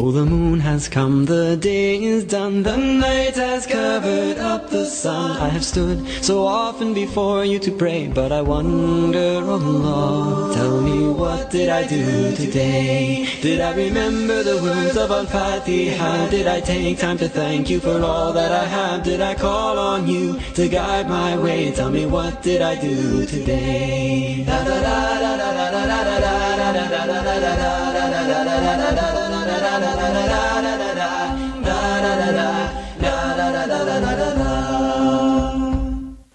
Oh, the moon has come, the day is done, the night has covered up the sun. I have stood so often before you to pray, but I wonder, oh Allah, tell me, what did I do today? Did I remember the words of Al-Fatiha? Did I take time to thank you for all that I have? Did I call on you to guide my way? Tell me, what did I do today?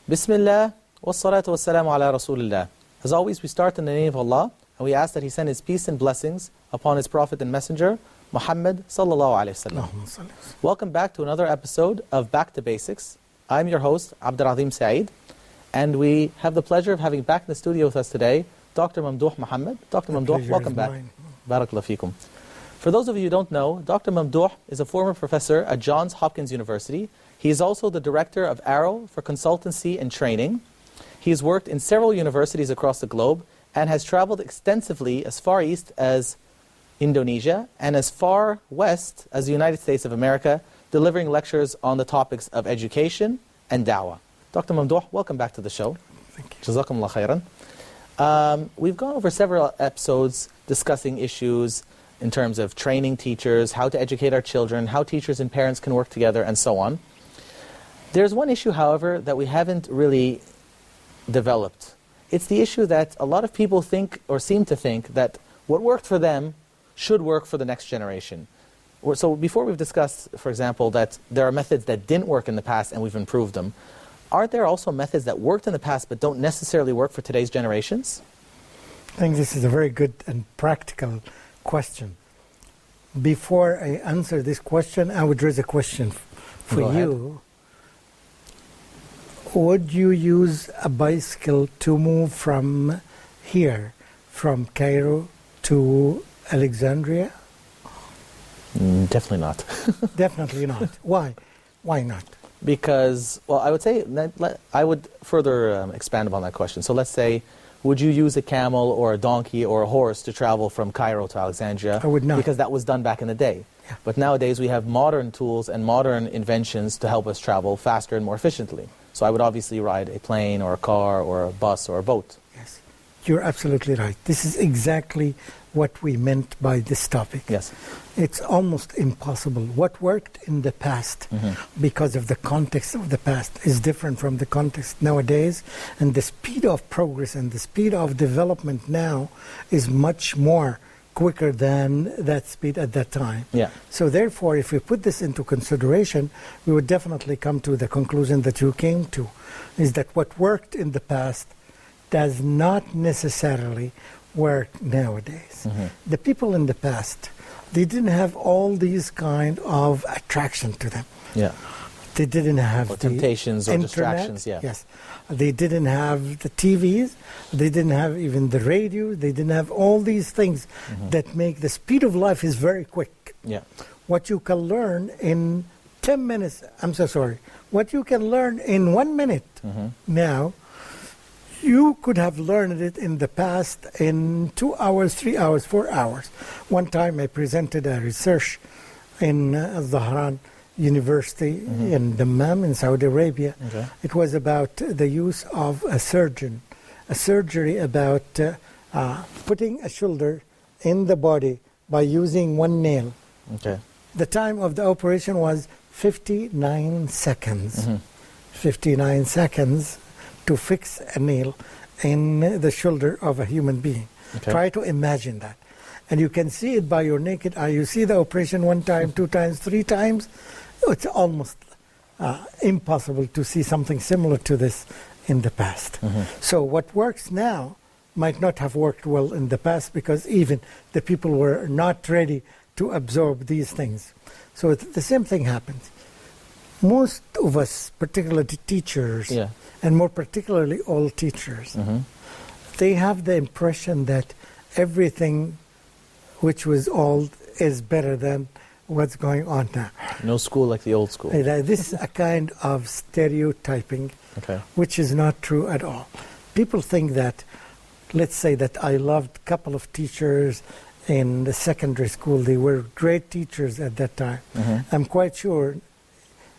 Bismillah, wassalatu wassalamu ala Rasulillah. As always, we start in the name of Allah, and we ask that He send His peace and blessings upon His Prophet and Messenger, Muhammad sallallahu alayhi wa sallam. Welcome back to another episode of Back to Basics. I'm your host, Abdul Saeed, and we have the pleasure of having back in the studio with us today, Dr. Mamdouh Mohamed. Dr. Mamdouh, welcome back. Barakallahu feekum. For those of you who don't know, Dr. Mamdouh is a former professor at Johns Hopkins University. He is also the director of Arrow for Consultancy and Training. He has worked in several universities across the globe and has traveled extensively as far east as Indonesia and as far west as the United States of America, delivering lectures on the topics of education and da'wah. Dr. Mamdouh, welcome back to the show. Thank you. Jazakumullah khairan. We've gone over several episodes discussing issues in terms of training teachers, how to educate our children, how teachers and parents can work together, and so on. There's one issue, however, that we haven't really developed. It's the issue that a lot of people think, or seem to think, that what worked for them should work for the next generation. So before we've discussed, for example, that there are methods that didn't work in the past and we've improved them, aren't there also methods that worked in the past but don't necessarily work for today's generations? I think this is a very good and practical question. Before I answer this question, I would raise a question for you. Would you use a bicycle to move from here, from Cairo to Alexandria? Definitely not. Definitely not. Why? Why not? Because, well, I would say, I would further expand upon that question. So let's say, would you use a camel or a donkey or a horse to travel from Cairo to Alexandria? I would not. Because that was done back in the day. Yeah. But nowadays we have modern tools and modern inventions to help us travel faster and more efficiently. So I would obviously ride a plane or a car or a bus or a boat. Yes, you're absolutely right. This is exactly what we meant by this topic. Yes. It's almost impossible. What worked in the past, because of the context of the past, is different from the context nowadays. And the speed of progress and the speed of development now is much more quicker than that speed at that time. Yeah. So therefore, if we put this into consideration, we would definitely come to the conclusion that you came to, is that what worked in the past does not necessarily work nowadays. The people in the past, they didn't have all these kind of attraction to them. Yeah. They didn't have or the temptations or internet. distractions, yeah. Yes. They didn't have the TVs. They didn't have even the radio. They didn't have all these things that make the speed of life is very quick. Yeah. What you can learn in 10 minutes, I'm so sorry, what you can learn in 1 minute now, you could have learned it in the past in 2 hours, 3 hours, 4 hours. One time I presented a research in Zahran University in Dammam in Saudi Arabia. Okay. It was about the use of a surgery about putting a shoulder in the body by using one nail. Okay. The time of the operation was 59 seconds. 59 seconds to fix a nail in the shoulder of a human being. Okay. Try to imagine that. And you can see it by your naked eye. You see the operation 1 time, 2 times, 3 times. It's almost impossible to see something similar to this in the past. So what works now might not have worked well in the past because even the people were not ready to absorb these things. So the same thing happens. Most of us, particularly teachers, and more particularly all teachers, they have the impression that everything which was old is better than what's going on now. No school like the old school. This is a kind of stereotyping, which is not true at all. People think that, let's say that I loved a couple of teachers in the secondary school. They were great teachers at that time. I'm quite sure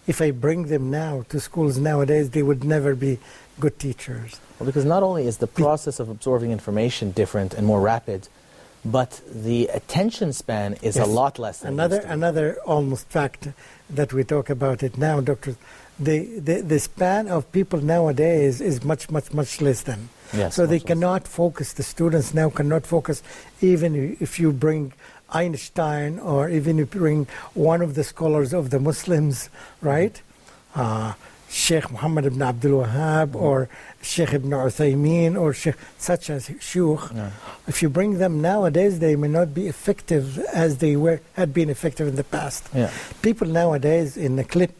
if I bring them now to schools nowadays, they would never be good teachers. Well, because not only is the process of absorbing information different and more rapid, but the attention span is a lot less than another almost fact that we talk about it now, doctor. The span of people nowadays is much less than. Yes, so they cannot focus. The students now cannot focus, even if you bring Einstein or even if you bring one of the scholars of the Muslims, right? Sheikh Mohamed ibn Abdul Wahab or Sheikh ibn Uthaymeen or Sheikh such as Shuyukh. If you bring them nowadays, they may not be effective as they had been effective in the past. People nowadays in a clip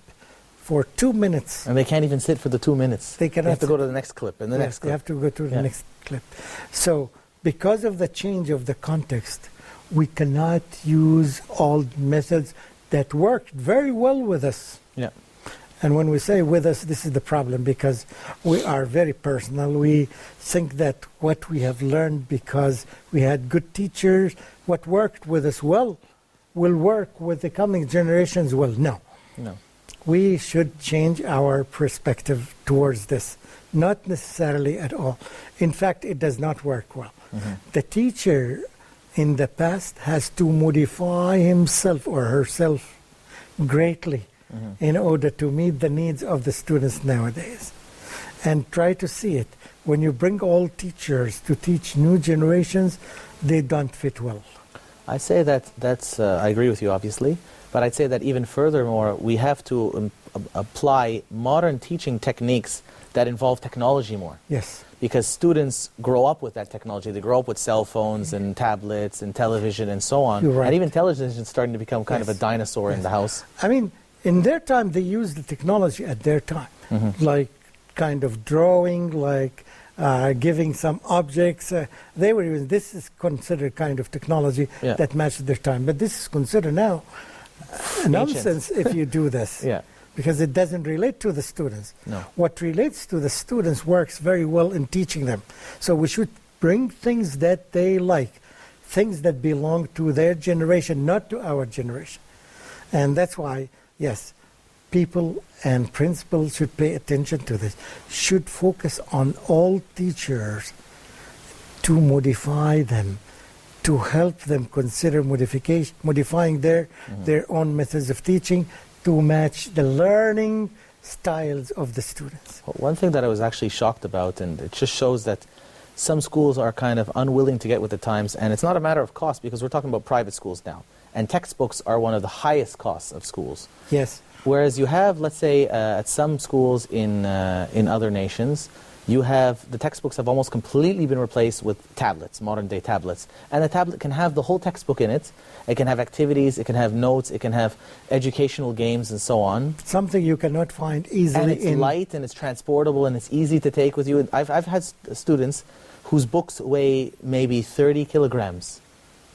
for 2 minutes. And they can't even sit for the 2 minutes. They have to go to the next clip and the next clip. They have to go to the next clip. So because of the change of the context, we cannot use old methods that worked very well with us. And when we say with us, this is the problem, because we are very personal. We think that what we have learned because we had good teachers, what worked with us well, will work with the coming generations well. No. We should change our perspective towards this. Not necessarily at all. In fact, it does not work well. The teacher in the past has to modify himself or herself greatly in order to meet the needs of the students nowadays. And try to see it. When you bring old teachers to teach new generations, they don't fit well. I say that's I agree with you, obviously, but I'd say that even furthermore, we have to apply modern teaching techniques that involve technology more. Yes. Because students grow up with that technology. They grow up with cell phones and tablets and television and so on. You're right. And even television is starting to become kind of a dinosaur in the house. I mean, in their time, they used the technology at their time, like kind of drawing, like giving some objects. They were using, this is considered kind of technology that matched their time. But this is considered now nonsense if you do this. Because it doesn't relate to the students. What relates to the students works very well in teaching them. So we should bring things that they like, things that belong to their generation, not to our generation. And that's why, yes, people and principals should pay attention to this, should focus on all teachers to modify them, to help them consider modifying their own methods of teaching to match the learning styles of the students. Well, one thing that I was actually shocked about, and it just shows that some schools are kind of unwilling to get with the times, and it's not a matter of cost because we're talking about private schools now, and textbooks are one of the highest costs of schools. Yes. Whereas you have, let's say, at some schools in other nations, you have, the textbooks have almost completely been replaced with tablets, modern-day tablets. And the tablet can have the whole textbook in it. It can have activities, it can have notes, it can have educational games and so on. Something you cannot find easily. And it's light and it's transportable and it's easy to take with you. I've had students whose books weigh maybe 30 kilograms.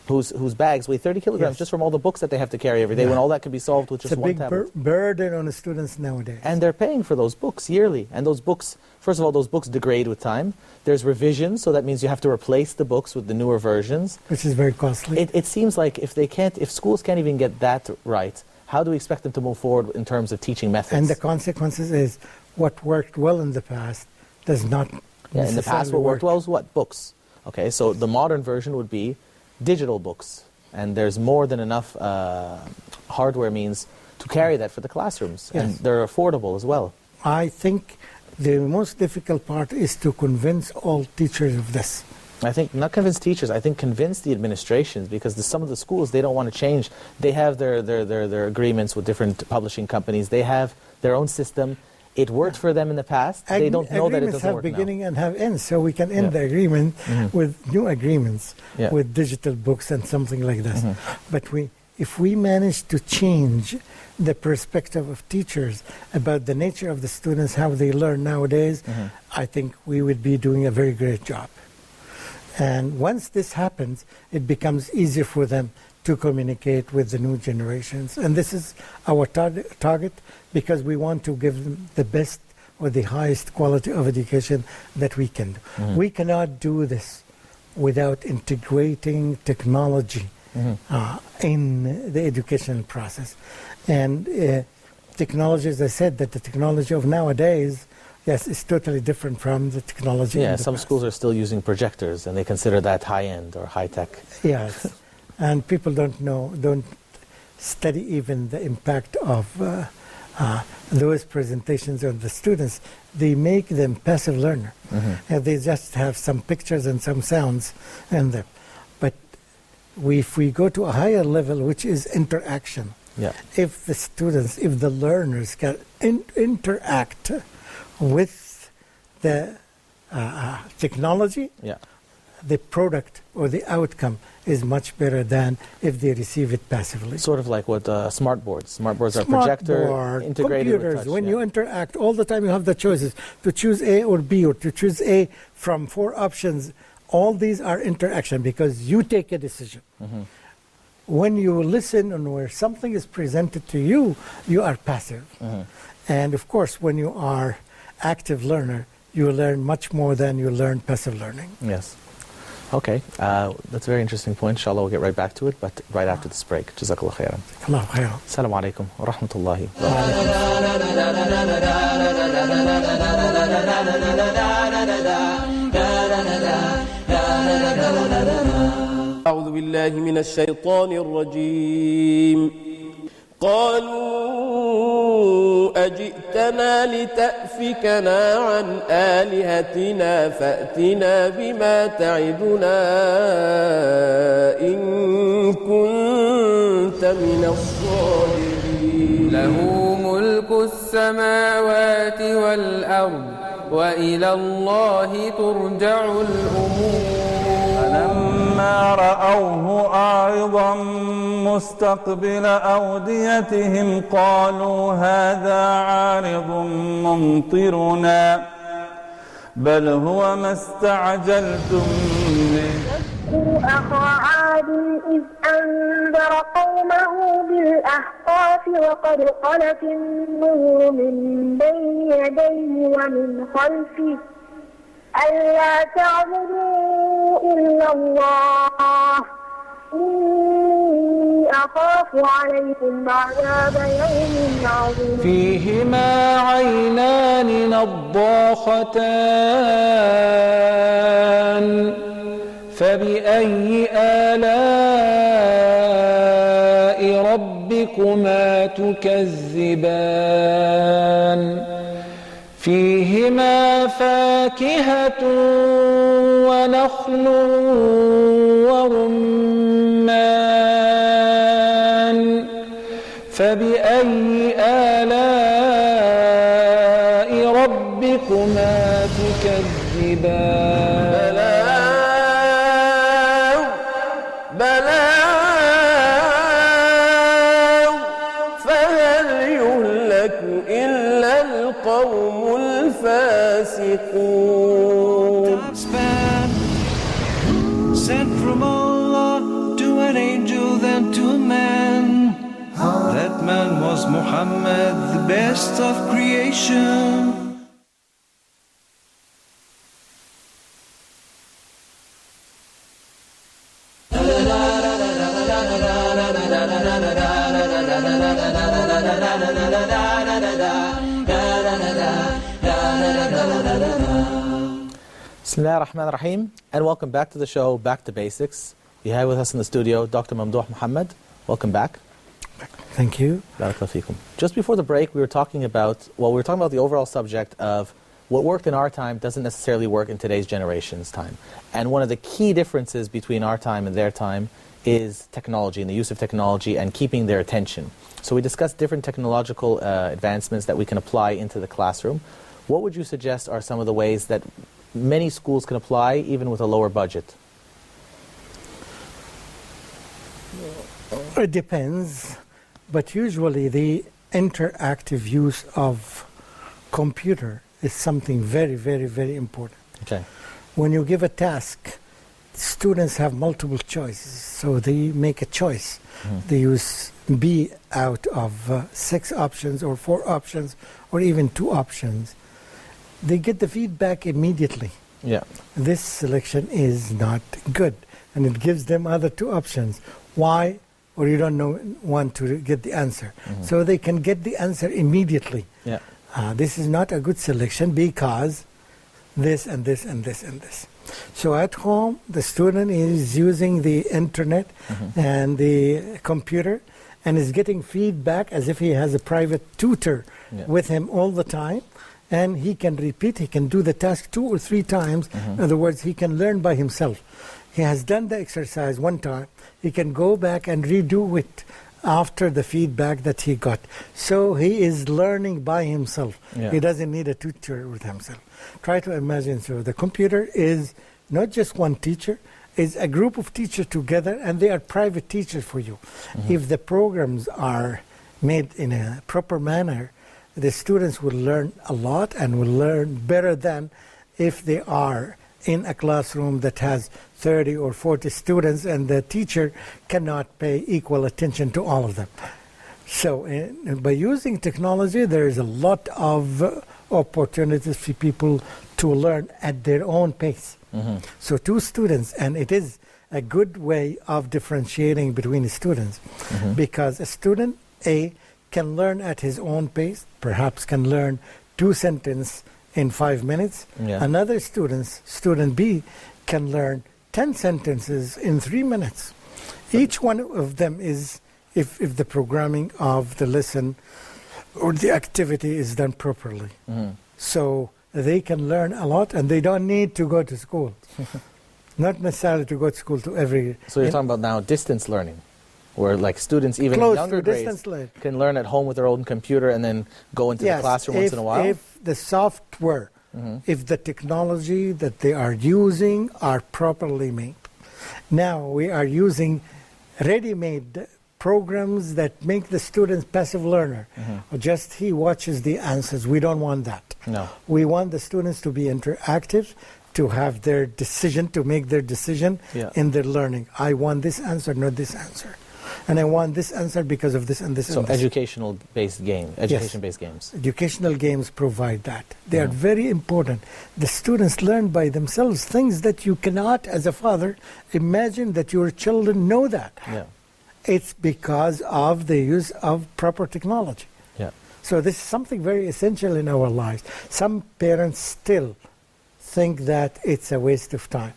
Whose bags weigh 30 kilograms just from all the books that they have to carry every day, when all that could be solved with just one tablet. It's a big burden on the students nowadays. And they're paying for those books yearly. And those books, first of all, those books degrade with time. There's revision, so that means you have to replace the books with the newer versions. Which is very costly. It seems like if schools can't even get that right, how do we expect them to move forward in terms of teaching methods? And the consequences is what worked well in the past does not in the past what worked well is what? Books. Okay, so the modern version would be digital books, and there's more than enough hardware means to carry that for the classrooms, and they're affordable as well. I think the most difficult part is to convince all teachers of this. I think not convince teachers, I think convince the administrations, because some of the schools, they don't want to change. They have their agreements with different publishing companies. They have their own system. It worked for them in the past. They don't know that it doesn't work now. Agreements have beginning and have ends, so we can end the agreement with new agreements, with digital books and something like this. But if we manage to change the perspective of teachers about the nature of the students, how they learn nowadays, I think we would be doing a very great job. And once this happens, it becomes easier for them to communicate with the new generations. And this is our target, because we want to give them the best or the highest quality of education that we can do. We cannot do this without integrating technology in the educational process. And technology, as I said, that the technology of nowadays, yes, is totally different from the technology in the some past. schools are still using projectors, and they consider that high-end or high-tech. Yes, and people don't study even the impact of those presentations on the students. They make them passive learner. And they just have some pictures and some sounds in them. But if we go to a higher level, which is interaction, if the students, if the learners can interact with the technology, the product or the outcome is much better than if they receive it passively. Sort of like what smart boards. Smart boards are projector integrated computers. with touch. When you interact, all the time you have the choices to choose A or B or to choose A from 4 options. All these are interaction because you take a decision. When you listen and where something is presented to you, you are passive. And of course, when you are active learner, you learn much more than you learn passive learning. Yes. Okay, that's a very interesting point. Inshallah, we'll get right back to it, but right after this break. Jazakallah khairan. Allah khairan. Assalamu alaikum wa rahmatullahi wa barakatuh. أعوذ بالله من الشيطان الرجيم. قالوا أجئتنا لتأفكنا عن آلهتنا فأتنا بما تعدنا إن كنت من الصادقين. له ملك السماوات والأرض وإلى الله ترجع الأمور. فلما رأوه عارضا مستقبل أوديتهم قالوا هذا عارض ممطرنا بل هو ما استعجلتم به. واذكروا أخا عاد إذ أنذر قومه بالأحقاف وقد خلت النذر من بين يديه ومن خلفه ألا تعبدوا إلا الله إني أخاف عليكم عذاب يوم عظيم. فيهما عينان نضاختان فبأي آلاء ربكما تكذبان فيهما فاكهة ونخل ورمان فبأي آلاء ربكما تكذبان. بلاغ فهل يهلك إلا القوم الفاسقون. Sent from Allah to an angel then to man. That man was Muhammad, the best of creation. Bismillah ar-Rahman ar-Rahim, and welcome back to the show, Back to Basics. We have with us in the studio Dr. Mamdouh Mohamed. Welcome back. Thank you. Barakallahu feekum. Just before the break, we were talking about the overall subject of what worked in our time doesn't necessarily work in today's generation's time. And one of the key differences between our time and their time is technology and the use of technology and keeping their attention. So we discussed different technological advancements that we can apply into the classroom. What would you suggest are some of the ways that many schools can apply even with a lower budget? It depends, but usually the interactive use of computer is something very, very, very important. Okay. When you give a task, students have multiple choices, so they make a choice. They use B out of 6 options or 4 options or even 2 options. They get the feedback immediately. Yeah. This selection is not good, and it gives them other two options. Why? Or you don't want to get the answer. So they can get the answer immediately. Yeah. This is not a good selection because this and this and this and this. So at home, the student is using the internet and the computer and is getting feedback as if he has a private tutor with him all the time. And he can repeat, he can do the task 2 or 3 times. In other words, he can learn by himself. He has done the exercise one time. He can go back and redo it after the feedback that he got. So he is learning by himself. Yeah. He doesn't need a tutor with himself. Try to imagine, so the computer is not just one teacher, it's a group of teachers together, and they are private teachers for you. If the programs are made in a proper manner, the students will learn a lot and will learn better than if they are in a classroom that has 30 or 40 students and the teacher cannot pay equal attention to all of them. So by using technology, there is a lot of opportunities for people to learn at their own pace. So 2 students, and it is a good way of differentiating between students, because a student A can learn at his own pace, perhaps can learn 2 sentences in 5 minutes. Another student B, can learn 10 sentences in 3 minutes. Each one of them is, if the programming of the lesson or the activity is done properly. So they can learn a lot, and they don't need to go to school. Not necessarily to go to school to every... So you're talking about now distance learning, where like students even in Close younger to grades distance learning. can learn at home with their own computer and then go into the classroom once in a while? If the software, if the technology that they are using are properly made. Now we are using ready-made programs that make the student passive learner. Just he watches the answers. We don't want that. No. We want the students to be interactive, to have their decision, to make their decision in their learning. I want this answer, not this answer. And I want this answer because of this and this So and this. education-based games. Educational games provide that. They are very important. The students learn by themselves things that you cannot, as a father, imagine that your children know that. It's because of the use of proper technology. So this is something very essential in our lives. Some parents still think that it's a waste of time.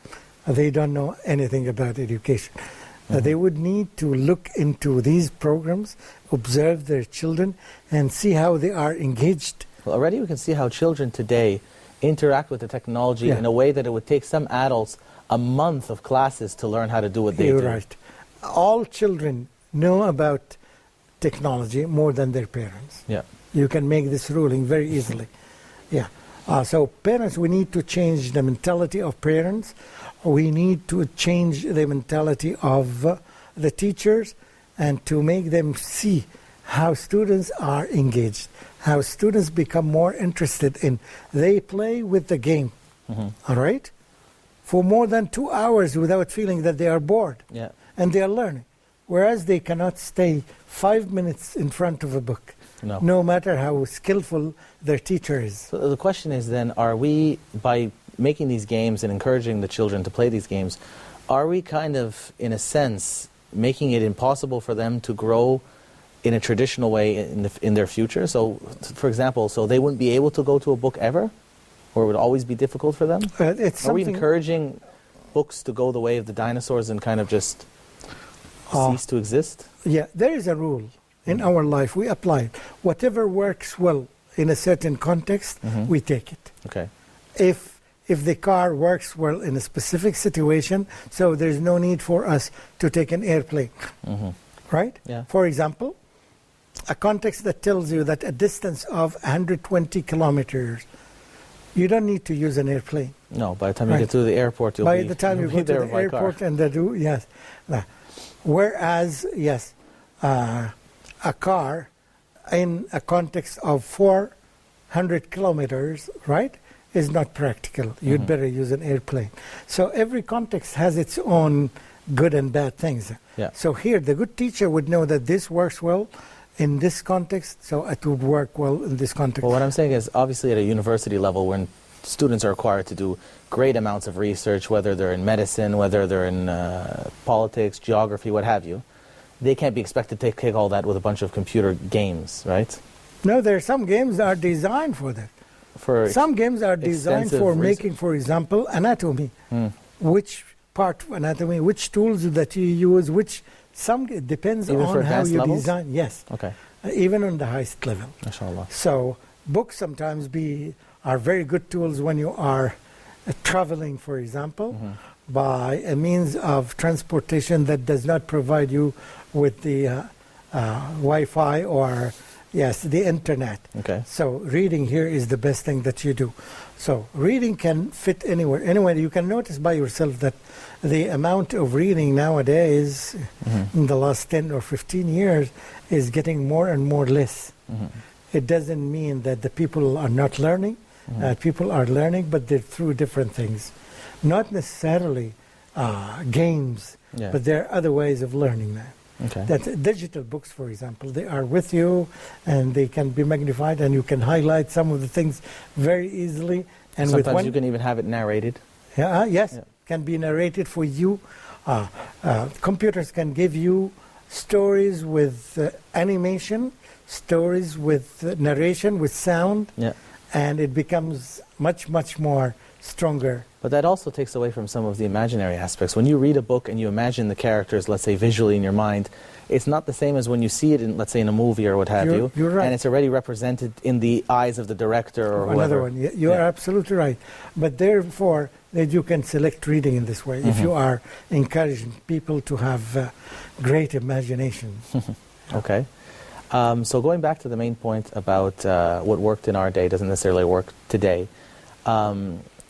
They don't know anything about education. They would need to look into these programs, observe their children, and see how they are engaged. Well, already we can see how children today interact with the technology in a way that it would take some adults a month of classes to learn how to do what they do. You're right. All children know about technology more than their parents. You can make this ruling very easily. So parents, we need to change the mentality of parents. We need to change the mentality of the teachers, and to make them see how students are engaged, how students become more interested in. They play with the game, all right, for more than 2 hours without feeling that they are bored, and they are learning. Whereas they cannot stay 5 minutes in front of a book, no matter how skillful their teacher is. So the question is then, are we, by making these games and encouraging the children to play these games, are we kind of, in a sense, making it impossible for them to grow in a traditional way in their future? So, for example, so they wouldn't be able to go to a book ever? Or it would always be difficult for them? Are we encouraging books to go the way of the dinosaurs and kind of just cease to exist? Yeah, there is a rule in our life. We apply it. Whatever works well in a certain context, we take it. Okay. If the car works well in a specific situation, so there's no need for us to take an airplane, right? For example, a context that tells you that a distance of 120 kilometers, you don't need to use an airplane. No, by the time you get to the airport, you'll by the time you go to the airport and whereas, a car in a context of 400 kilometers, right, is not practical. You'd better use an airplane. So every context has its own good and bad things. So here, the good teacher would know that this works well in this context, so it would work well in this context. Well, what I'm saying is, obviously at a university level, when students are required to do great amounts of research, whether they're in medicine, whether they're in politics, geography, what have you. They can't be expected to take all that with a bunch of computer games, right? No, there are some games that are designed for that. Some games are designed for making, for example, anatomy. Which part of anatomy, which tools that you use, it depends even on how you levels? design. Yes. Okay. Even on the highest level. MashaAllah. So books sometimes are very good tools when you are traveling, for example, by a means of transportation that does not provide you with the Wi-Fi or, the internet. Okay. So reading here is the best thing that you do. So reading can fit anywhere. Anyway, you can notice by yourself that the amount of reading nowadays, in the last 10 or 15 years, is getting more and more less. It doesn't mean that the people are not learning. People are learning, but they're through different things. Not necessarily games, but there are other ways of learning now. Okay. That digital books, for example, they are with you and they can be magnified and you can highlight some of the things very easily. And sometimes you can even have it narrated. Can be narrated for you. Computers can give you stories with animation, stories with narration, with sound, and it becomes much, much more stronger. But that also takes away from some of the imaginary aspects. When you read a book and you imagine the characters, let's say visually in your mind, it's not the same as when you see it in, let's say, in a movie or what have you. You're right. And it's already represented in the eyes of the director or Another whoever. one. You are absolutely right. But therefore, that you can select reading in this way if you are encouraging people to have great imagination. Okay. So going back to the main point about what worked in our day doesn't necessarily work today.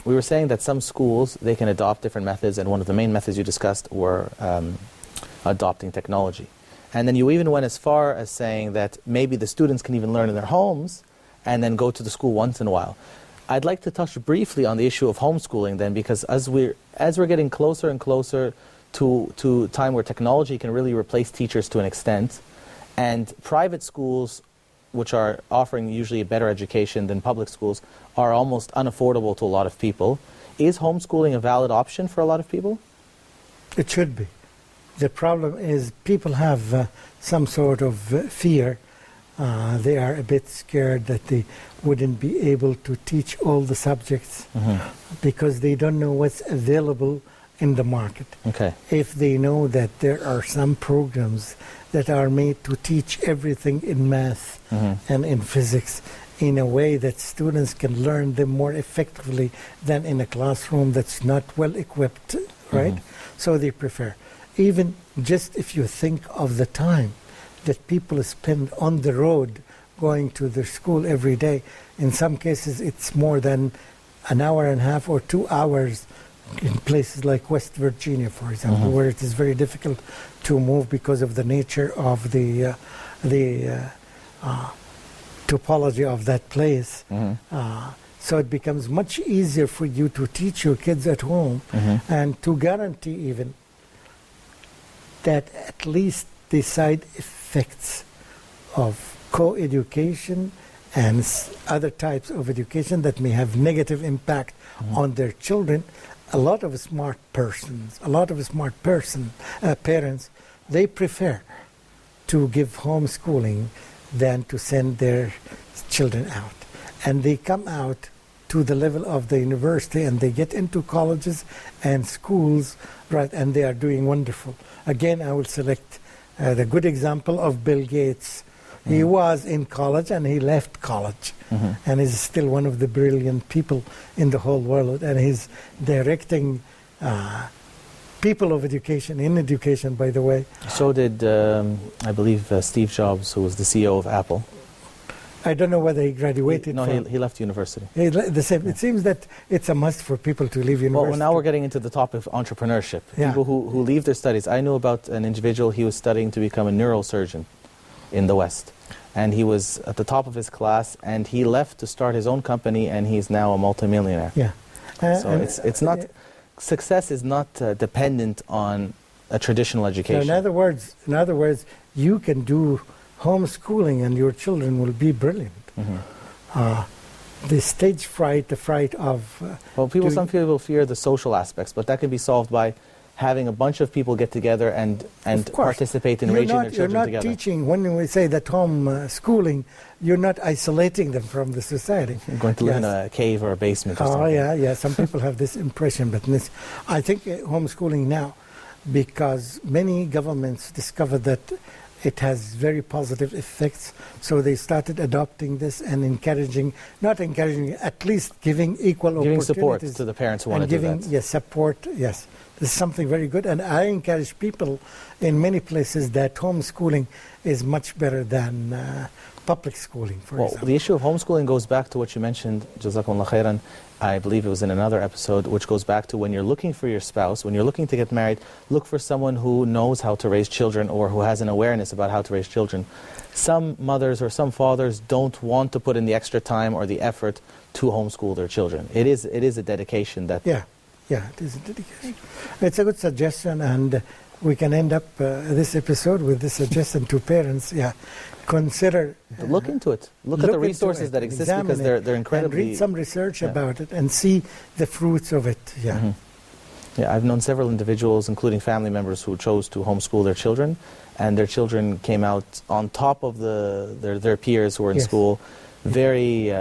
We were saying that some schools, they can adopt different methods, and one of the main methods you discussed were adopting technology. And then you even went as far as saying that maybe the students can even learn in their homes and then go to the school once in a while. I'd like to touch briefly on the issue of homeschooling then, because as we're getting closer and closer to time where technology can really replace teachers to an extent, and private schools, which are offering usually a better education than public schools, are almost unaffordable to a lot of people. Is homeschooling a valid option for a lot of people? It should be. The problem is people have some sort of fear. They are a bit scared that they wouldn't be able to teach all the subjects because they don't know what's available in the market. Okay. If they know that there are some programs that are made to teach everything in math and in physics in a way that students can learn them more effectively than in a classroom that's not well equipped, right? So they prefer. Even just if you think of the time that people spend on the road going to their school every day, in some cases it's more than an hour and a half or 2 hours in places like West Virginia, for example, where it is very difficult to move because of the nature of the topology of that place. So it becomes much easier for you to teach your kids at home and to guarantee even that at least the side effects of co-education and other types of education that may have negative impact on their children. A lot of smart persons, parents, they prefer to give homeschooling than to send their children out. And they come out to the level of the university and they get into colleges and schools, right, and they are doing wonderful. Again, I will select the good example of Bill Gates. He was in college and he left college and is still one of the brilliant people in the whole world, and he's directing people of education, in education, by the way. So did, I believe, Steve Jobs, who was the CEO of Apple. I don't know whether he graduated. He left university. The same. It seems that it's a must for people to leave university. Well, now we're getting into the topic of entrepreneurship. People who leave their studies. I knew about an individual, he was studying to become a neurosurgeon in the West. And he was at the top of his class, and he left to start his own company, and he's now a multimillionaire. So it's not, success is not dependent on a traditional education. So in other words, you can do homeschooling and your children will be brilliant. the stage fright, the fright of... Well, some people fear the social aspects, but that can be solved by having a bunch of people get together and participate in raising their children together. You're not teaching, when we say that home schooling, you're not isolating them from the society. You're going to live in a cave or a basement or something. Oh, yeah. Some people have this impression, but I think homeschooling now, because many governments discovered that it has very positive effects, so they started adopting this and at least giving equal opportunities. Giving support to the parents who want to do that. Yes, support, yes. This is something very good, and I encourage people in many places that homeschooling is much better than public schooling, for example. The issue of homeschooling goes back to what you mentioned, Jazakumullah khairan, I believe it was in another episode, which goes back to when you're looking for your spouse, when you're looking to get married, look for someone who knows how to raise children or who has an awareness about how to raise children. Some mothers or some fathers don't want to put in the extra time or the effort to homeschool their children. It is a dedication that... Yeah, it is a dedication. It's a good suggestion, and we can end up this episode with this suggestion to parents. Consider... look into it. Look at the resources that exist, because they're incredibly... And read some research about it and see the fruits of it. Yeah, I've known several individuals, including family members, who chose to homeschool their children, and their children came out on top of their peers who were in school, very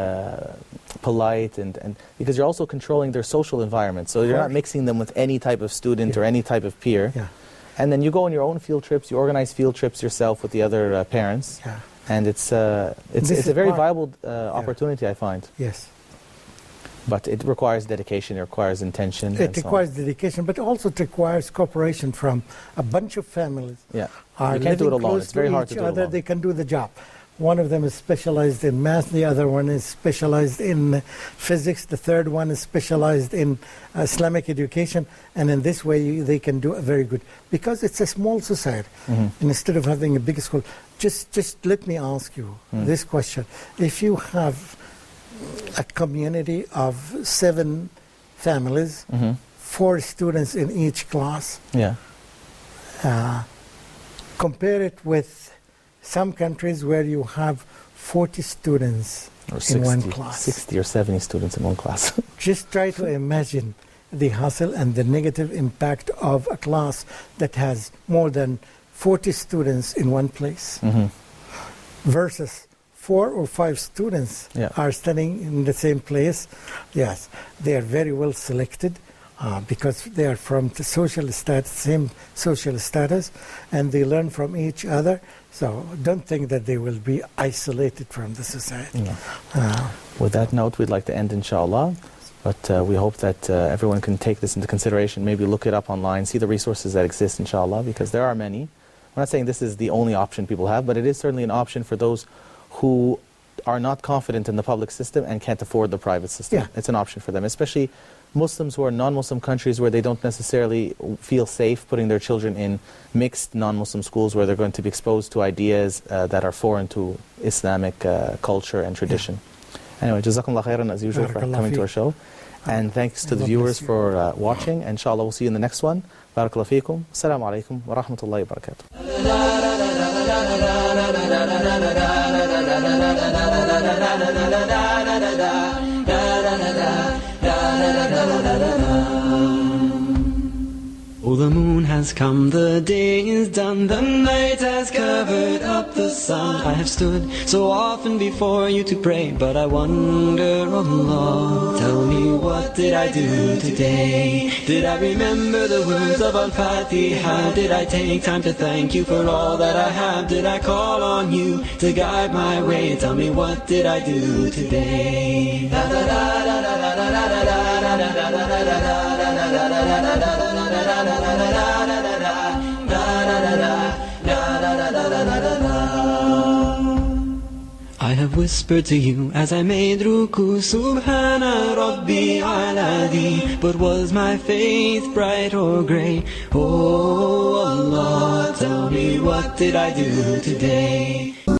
polite, and because you're also controlling their social environment, so you're not mixing them with any type of student or any type of peer. And then you go on your own field trips, you organize field trips yourself with the other parents, and it's a very viable opportunity, I find. Yes. But it requires dedication, it requires intention. It requires dedication, but also it requires cooperation from a bunch of families. You can't do it alone, it's very hard to do it alone. They can do the job. One of them is specialized in math, the other one is specialized in physics, the third one is specialized in Islamic education, and in this way they can do a very good, because it's a small society. And instead of having a big school, just let me ask you this question. If you have a community of 7 families, 4 students in each class, compare it with some countries where you have 40 students in one class. 60 or 70 students in one class. Just try to imagine the hassle and the negative impact of a class that has more than 40 students in one place versus 4 or 5 students are studying in the same place. Yes, they are very well selected. Because they are from the same social status, and they learn from each other. So don't think that they will be isolated from the society. With that note, we'd like to end, inshallah. But we hope that everyone can take this into consideration, maybe look it up online, see the resources that exist, inshallah, because there are many. We're not saying this is the only option people have, but it is certainly an option for those who are not confident in the public system and can't afford the private system. It's an option for them, especially Muslims who are non-Muslim countries where they don't necessarily feel safe putting their children in mixed non-Muslim schools where they're going to be exposed to ideas that are foreign to Islamic culture and tradition. Anyway, Jazakumullah khairan as usual for coming to our show. And thanks to the viewers for watching. Inshallah, we'll see you in the next one. Barakallahu feekum. Assalamu alaikum wa rahmatullahi wa Oh, the moon has come, the day is done, the night has covered up the sun. I have stood so often before you to pray, but I wonder, Allah, tell me, what did I do today? Did I remember the words of Al-Fatiha? Did I take time to thank you for all that I have? Did I call on you to guide my way? Tell me, what did I do today? I have whispered to you as I made ruku, Subhana Rabbi Aladi. But was my faith bright or grey? Oh Allah, tell me, what did I do today?